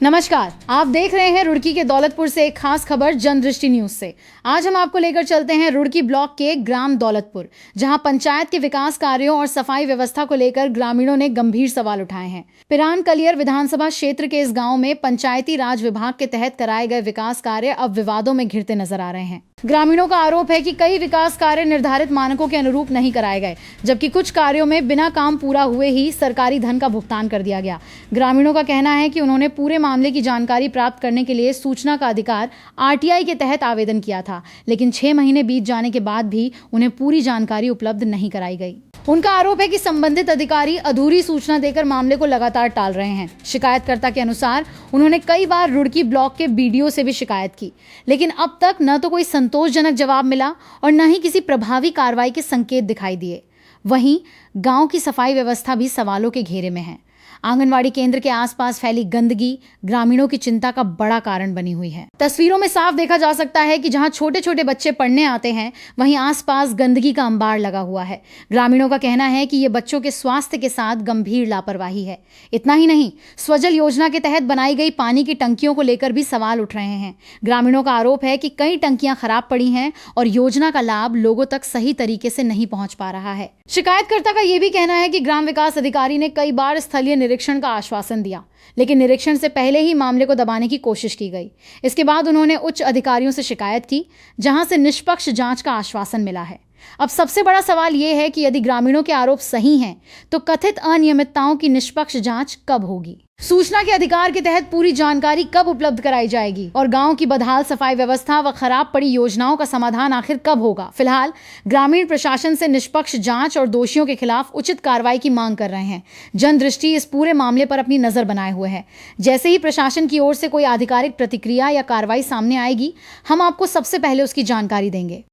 नमस्कार, आप देख रहे हैं रुड़की के दौलतपुर से एक खास खबर जनदृष्टि न्यूज से। आज हम आपको लेकर चलते हैं रुड़की ब्लॉक के ग्राम दौलतपुर, जहां पंचायत के विकास कार्यों और सफाई व्यवस्था को लेकर ग्रामीणों ने गंभीर सवाल उठाए हैं। पिरान कलियर विधानसभा क्षेत्र के इस गांव में पंचायती राज विभाग के तहत कराए गए विकास कार्य अब विवादों में घिरते नजर आ रहे हैं। ग्रामीणों का आरोप है कि कई विकास कार्य निर्धारित मानकों के अनुरूप नहीं कराए गए, जबकि कुछ कार्यों में बिना काम पूरा हुए ही सरकारी धन का भुगतान कर दिया गया। ग्रामीणों का कहना है कि उन्होंने पूरे मामले की जानकारी प्राप्त करने के लिए सूचना का अधिकार आरटीआई के तहत आवेदन किया था, लेकिन 6 महीने बीत जाने के बाद भी उन्हें पूरी जानकारी उपलब्ध नहीं कराई गई। उनका आरोप है कि संबंधित अधिकारी अधूरी सूचना देकर मामले को लगातार टाल रहे हैं। शिकायतकर्ता के अनुसार उन्होंने कई बार रुड़की ब्लॉक के बीडीओ से भी शिकायत की, लेकिन अब तक न तो कोई संतोषजनक जवाब मिला और न ही किसी प्रभावी कार्रवाई के संकेत दिखाई दिए। वहीं गांव की सफाई व्यवस्था भी सवालों के घेरे में है। आंगनवाड़ी केंद्र के आसपास फैली गंदगी ग्रामीणों की चिंता का बड़ा कारण बनी हुई है। तस्वीरों में साफ देखा जा सकता है कि जहां छोटे छोटे बच्चे पढ़ने आते हैं, वहीं आसपास गंदगी का अंबार लगा हुआ है। ग्रामीणों का कहना है कि ये बच्चों के स्वास्थ्य के साथ गंभीर लापरवाही है। इतना ही नहीं, स्वजल योजना के तहत बनाई गई पानी की टंकियों को लेकर भी सवाल उठ रहे हैं। ग्रामीणों का आरोप है कि कई टंकियां खराब पड़ी हैं और योजना का लाभ लोगों तक सही तरीके से नहीं पहुंच पा रहा है। शिकायतकर्ता का यह भी कहना है कि ग्राम विकास अधिकारी ने कई बार स्थलीय निरीक्षण का आश्वासन दिया, लेकिन निरीक्षण से पहले ही मामले को दबाने की कोशिश की गई। इसके बाद उन्होंने उच्च अधिकारियों से शिकायत की, जहां से निष्पक्ष जांच का आश्वासन मिला है। अब सबसे बड़ा सवाल यह है कि यदि ग्रामीणों के आरोप सही हैं, तो कथित अनियमितताओं की निष्पक्ष जांच कब होगी? सूचना के अधिकार के तहत पूरी जानकारी कब उपलब्ध कराई जाएगी? और गांव की बदहाल सफाई व्यवस्था व खराब पड़ी योजनाओं का समाधान आखिर कब होगा? फिलहाल ग्रामीण प्रशासन से निष्पक्ष जांच और दोषियों के खिलाफ उचित कार्रवाई की मांग कर रहे हैं। जनदृष्टि इस पूरे मामले पर अपनी नजर बनाए हुए है। जैसे ही प्रशासन की ओर से कोई आधिकारिक प्रतिक्रिया या कार्रवाई सामने आएगी, हम आपको सबसे पहले उसकी जानकारी देंगे।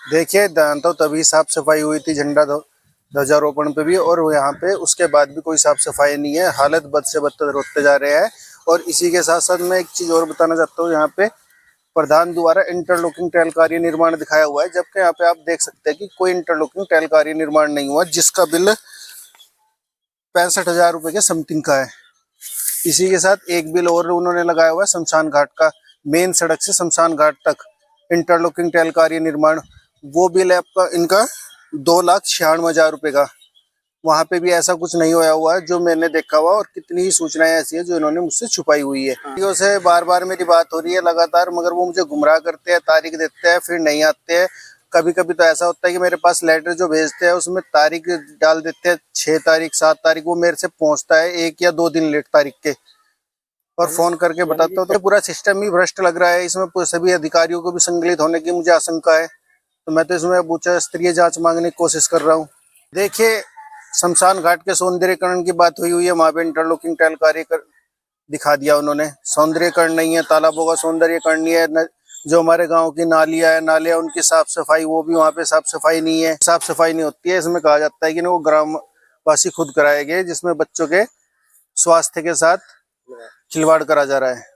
देखिए, तो तभी साफ सफाई हुई थी झंडा ध्वजारोपण पे भी, और यहाँ पे उसके बाद भी कोई साफ सफाई नहीं है। हालत बद से बदतर होते जा रहे हैं। और इसी के साथ साथ मैं एक चीज और बताना चाहता हूँ, यहाँ पे प्रधान द्वारा इंटरलॉकिंग टाइल कार्य निर्माण दिखाया हुआ है, जबकि यहाँ पे आप देख सकते हैं कि कोई इंटरलॉकिंग टाइल कार्य निर्माण नहीं हुआ, जिसका बिल 65,000 रुपये के समथिंग का है। इसी के साथ एक बिल और उन्होंने लगाया हुआ है शमशान घाट का, मेन सड़क से शमशान घाट तक इंटरलॉकिंग टाइल कार्य निर्माण, वो बिल है आपका इनका 2,96,000 रुपये का। वहाँ पे भी ऐसा कुछ नहीं होया हुआ है जो मैंने देखा हुआ, और कितनी ही सूचनाएं ऐसी है जो इन्होंने मुझसे छुपाई हुई है। से बार बार मेरी बात हो रही है लगातार, मगर वो मुझे गुमराह करते हैं, तारीख देते हैं, फिर नहीं आते हैं। कभी कभी तो ऐसा होता है कि मेरे पास लेटर जो भेजते हैं उसमें तारीख डाल देते हैं 6 तारीख 7 तारीख, वो मेरे से पहुँचता है 1 या 2 दिन लेट तारीख के, और फोन करके बताता हूँ। तो पूरा सिस्टम ही भ्रष्ट लग रहा है। इसमें सभी अधिकारियों को भी संकलित होने की मुझे आशंका है। तो मैं तो इसमें उच्च स्तरीय जांच मांगने की कोशिश कर रहा हूँ। देखिए, शमशान घाट के सौंदर्यकरण की बात हुई है, वहाँ पे इंटरलॉकिंग टाइल कार्य दिखा दिया उन्होंने। सौंदर्यकरण नहीं है, तालाबों का सौंदर्यकरण नहीं है। जो हमारे गांव की नालियां है, नालियां उनकी साफ सफाई, वो भी वहाँ पे साफ सफाई नहीं है। साफ सफाई नहीं होती है। इसमें कहा जाता है कि वो ग्रामवासी खुद कराए गए, जिसमें बच्चों के स्वास्थ्य के साथ खिलवाड़ करा जा रहा है।